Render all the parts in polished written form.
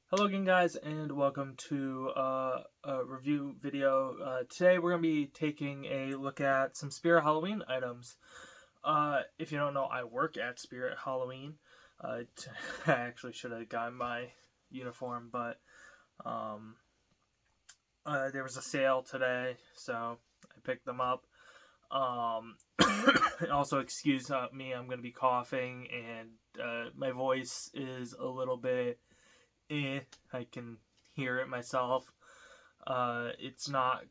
Hello again, guys, and welcome to a review video. Today we're going to be taking a look at some Spirit Halloween items. If you don't know, I work at Spirit Halloween. I actually should have gotten my uniform, but there was a sale today, so I picked them up. Also, excuse me, I'm going to be coughing, and my voice is a little bit... I can hear it myself. It's not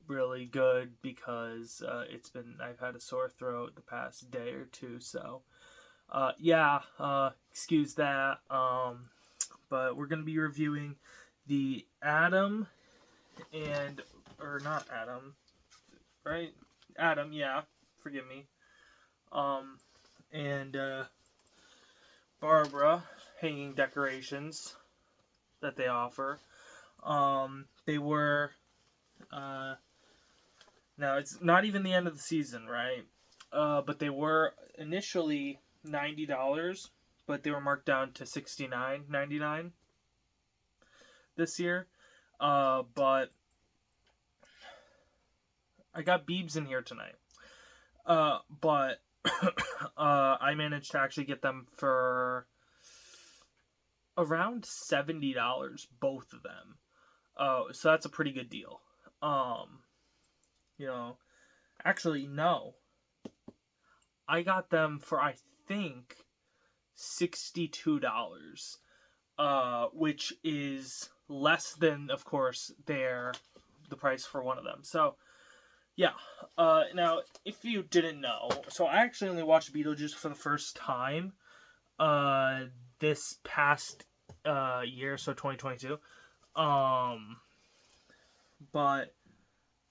really good because I've had a sore throat the past day or two, so excuse that. But we're gonna be reviewing the Adam or not Adam, right? Adam, yeah, forgive me. And Barbara hanging decorations that they offer. They were now it's not even the end of the season, right? But they were initially $90, but they were marked down to $69.99 this year. But I got Beebs in here tonight. But I managed to actually get them for around $70, both of them. So that's a pretty good deal. Actually, no. I got them for, I think, $62, which is less than, of course, the price for one of them. So, yeah. Now, if you didn't know, so I actually only watched Beetlejuice for the first time this past year, so 2022. But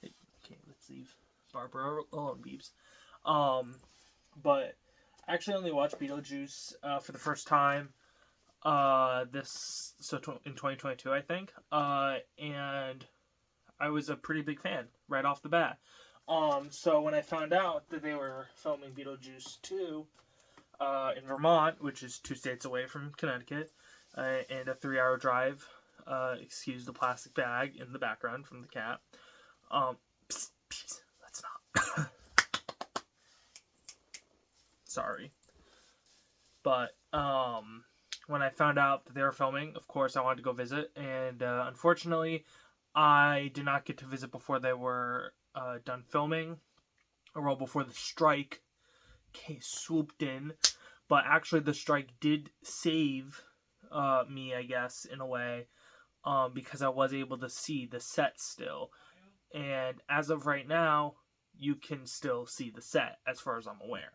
okay, let's leave Barbara alone, Beebs. But I actually only watched Beetlejuice for the first time in 2022, I think. And I was a pretty big fan right off the bat. So when I found out that they were filming Beetlejuice 2 in Vermont, which is 2 states away from Connecticut, and a 3-hour drive. Excuse the plastic bag in the background from the cat. Let's not. Sorry. But when I found out that they were filming, of course I wanted to go visit, and unfortunately I did not get to visit before they were done filming, or before the strike swooped in. But actually the strike did save me, I guess, in a way, because I was able to see the set still. And as of right now, you can still see the set, as far as I'm aware.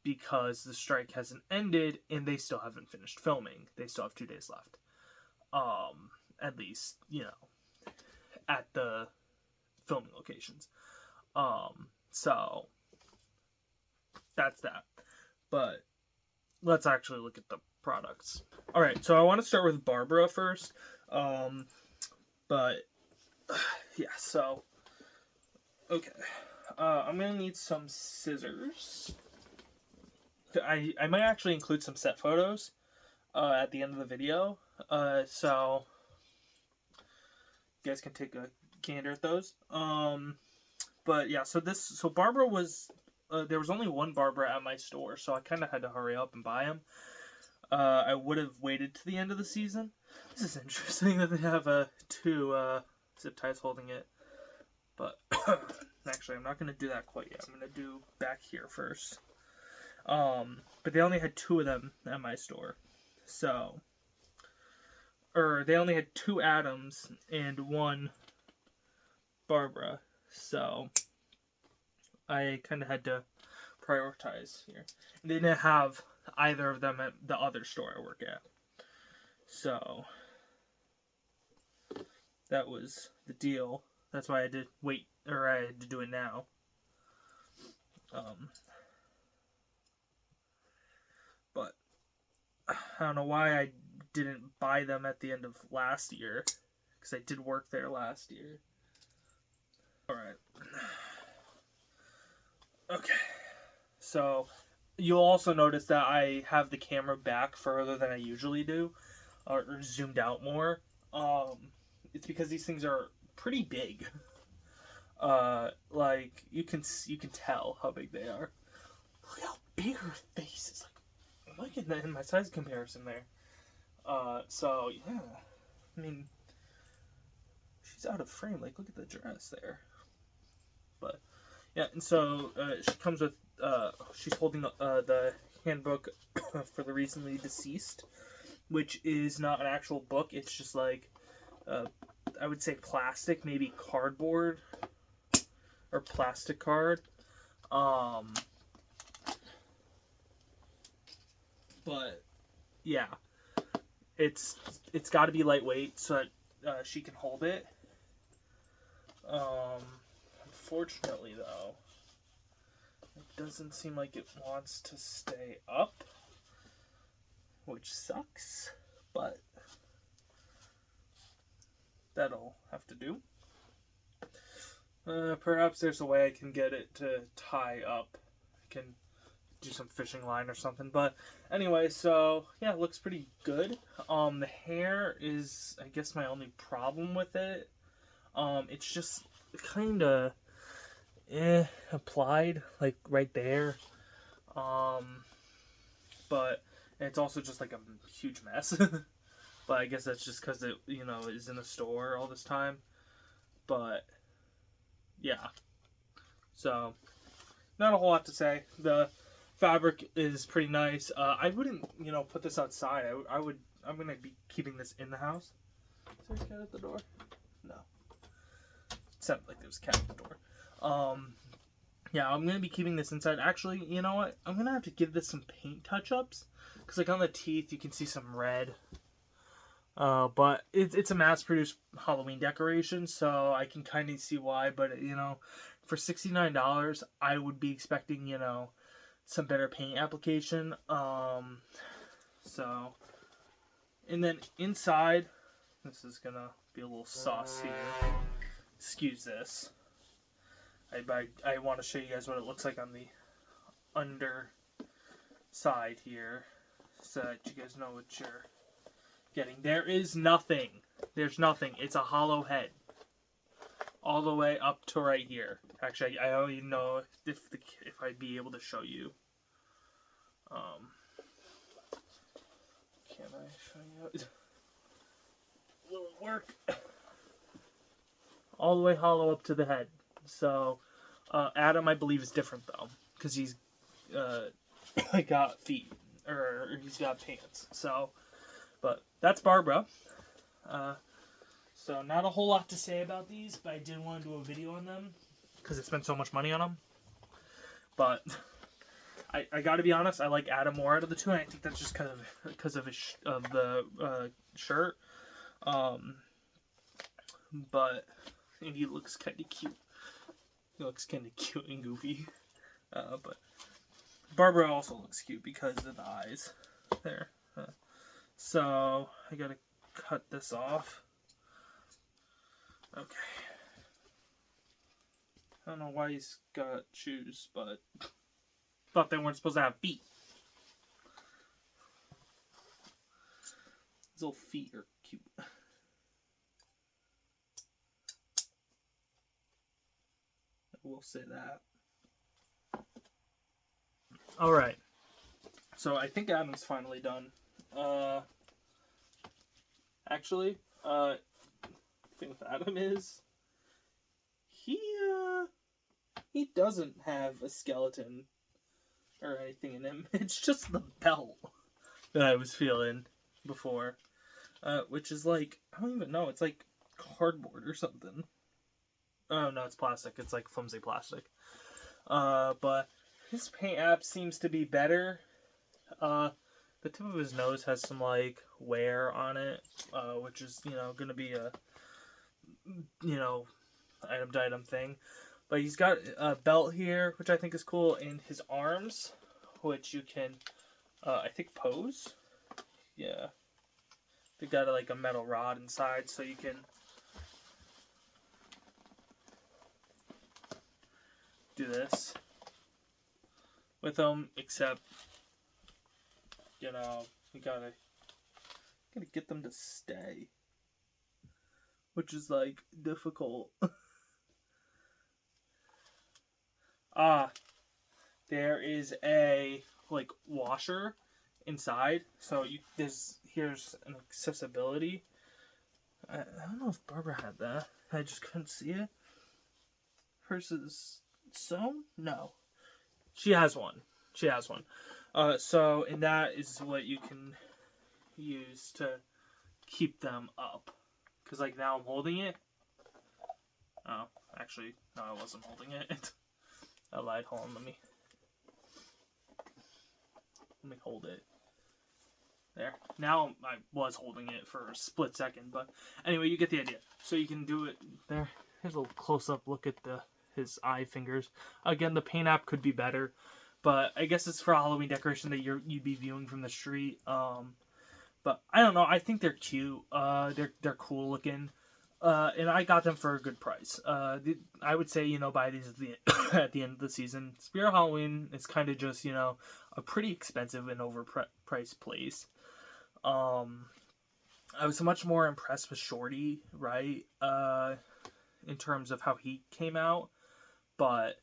Because the strike hasn't ended, and they still haven't finished filming. They still have 2 days left. At least, at the filming locations. So, that's that. But let's actually look at the products. Alright, so I want to start with Barbara first. So okay. I'm gonna need some scissors. I might actually include some set photos at the end of the video. So you guys can take a gander at those. But yeah, so Barbara was there was only one Barbara at my store, so I kind of had to hurry up and buy them. I would have waited to the end of the season. This is interesting that they have 2 zip ties holding it. But actually, I'm not going to do that quite yet. I'm going to do back here first. But they only had 2 of them at my store. So, they only had 2 Adams and 1 Barbara. So, I kind of had to prioritize here. They didn't have either of them at the other store I work at. So, that was the deal. That's why I did wait, or I had to do it now. But I don't know why I didn't buy them at the end of last year, because I did work there last year. Alright. Okay. So, you'll also notice that I have the camera back further than I usually do. or zoomed out more. It's because these things are pretty big. Like you can tell how big they are. Look how big her face is. Like, look at in my size comparison there. So yeah, I mean, she's out of frame. Like, look at the dress there. But yeah, and so she comes with. She's holding the handbook for the recently deceased, which is not an actual book. It's just like, I would say plastic, maybe cardboard or plastic card. But yeah, it's got to be lightweight so that she can hold it. Unfortunately, though, it doesn't seem like it wants to stay up, which sucks, but that'll have to do. Perhaps there's a way I can get it to tie up. I can do some fishing line or something. But anyway, so yeah, it looks pretty good. The hair is, I guess, my only problem with it. It's just kind of applied, like right there. But it's also just like a huge mess. But I guess that's just because it, is in a store all this time. But yeah, so not a whole lot to say. The fabric is pretty nice. I wouldn't, put this outside. I'm gonna be keeping this in the house. Is there a cat at the door? No. It sounded like there was a cat at the door. Yeah, I'm gonna be keeping this inside. Actually, you know what? I'm gonna have to give this some paint touch-ups, because like on the teeth, you can see some red. But it's a mass-produced Halloween decoration, so I can kind of see why. But for $69, I would be expecting some better paint application. So, and then inside, this is gonna be a little sauce here. Excuse this. I want to show you guys what it looks like on the underside here, so that you guys know what you're getting. There is nothing. There's nothing. It's a hollow head, all the way up to right here. Actually, I don't even know if I'd be able to show you. Can I show you? Will it work? All the way hollow up to the head. So, Adam, I believe, is different though, because he's got feet, or he's got pants. So, but that's Barbara. So not a whole lot to say about these, but I did want to do a video on them because I spent so much money on them. But I got to be honest, I like Adam more out of the two, and I think that's just because of the shirt. But and he looks kind of cute. He looks kind of cute and goofy. But Barbara also looks cute because of the eyes. There. So I gotta cut this off. Okay. I don't know why he's got shoes, but thought they weren't supposed to have feet. His little feet are cute. I will say that. Alright. So I think Adam's finally done. Actually, the thing with Adam is he doesn't have a skeleton or anything in him. It's just the belt that I was feeling before, which is like, I don't even know, it's like cardboard or something. Oh no, it's plastic. It's like flimsy plastic. But his paint app seems to be better. The tip of his nose has some like wear on it, which is gonna be a item to item thing. But he's got a belt here, which I think is cool, and his arms, which you can I think pose. Yeah, they got like a metal rod inside, so you can do this with them, except you gotta gotta get them to stay, which is like difficult. Ah, there is a like washer inside, so here's an accessibility. I don't know if Barbara had that. I just couldn't see it. Hers is sewn? No, she has one. She has one. So and that is what you can use to keep them up. Cause like now I'm holding it. Oh, actually, no, I wasn't holding it. I lied. Hold on, let me hold it. There. Now I was holding it for a split second, but anyway, you get the idea. So you can do it there. Here's a little close-up look at his eye fingers. Again, the paint app could be better, but I guess it's for Halloween decoration that you'd be viewing from the street. But I don't know. I think they're cute. They're cool looking. And I got them for a good price. I would say, buy these at the end of the season. Spirit Halloween is kind of just, a pretty expensive and overpriced place. I was much more impressed with Shorty, right? In terms of how he came out. But,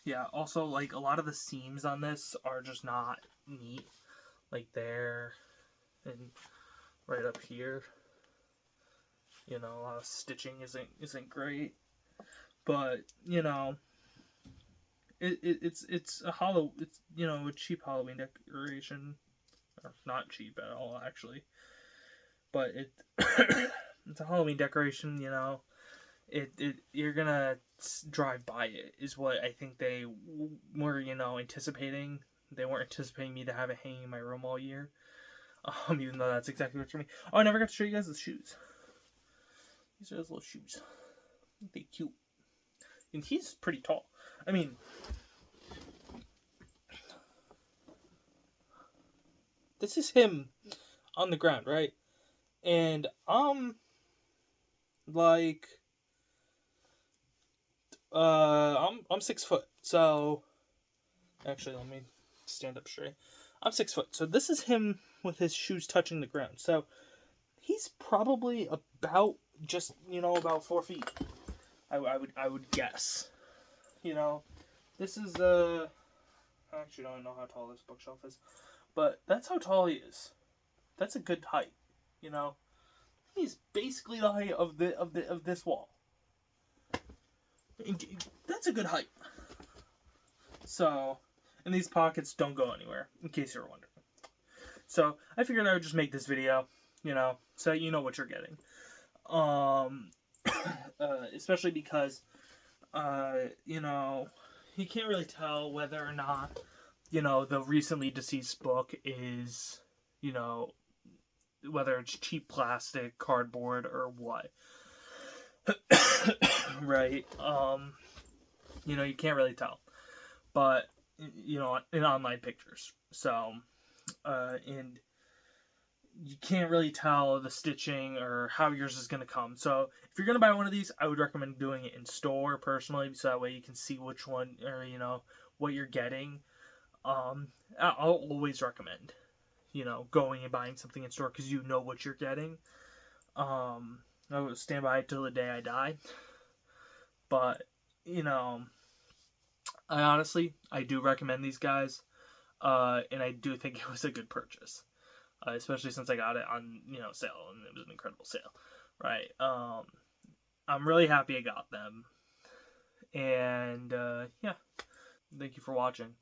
yeah, also, like, a lot of the seams on this are just not neat. Like, there and right up here. A lot of stitching isn't great. But, it's a cheap Halloween decoration. Or not cheap at all, actually. But it's a Halloween decoration, you're gonna drive by it, is what I think they were, anticipating. They weren't anticipating me to have it hanging in my room all year. Even though that's exactly what's for me. Oh, I never got to show you guys the shoes. These are those little shoes. Aren't they cute? And he's pretty tall. I mean, this is him on the ground, right? And like, I'm 6 foot. So, actually, let me stand up straight. I'm 6 foot. So this is him with his shoes touching the ground. So he's probably about just, about 4 feet. I would guess. This is I actually don't know how tall this bookshelf is, but that's how tall he is. That's a good height. He's basically the height of this wall. That's a good height. So, and these pockets don't go anywhere, in case you're wondering. So I figured I would just make this video, so you know what you're getting. Especially because, you can't really tell whether or not, the recently deceased book is, whether it's cheap plastic, cardboard, or what. Right? You can't really tell. But, in online pictures. So, and you can't really tell the stitching or how yours is going to come. So if you're going to buy one of these, I would recommend doing it in store personally, so that way you can see which one, or what you're getting. I'll always recommend going and buying something in store, because you know what you're getting. I will stand by it till the day I die. But I do recommend these guys, and I do think it was a good purchase. Especially since I got it on, sale, and it was an incredible sale, right? I'm really happy I got them, and, yeah, thank you for watching.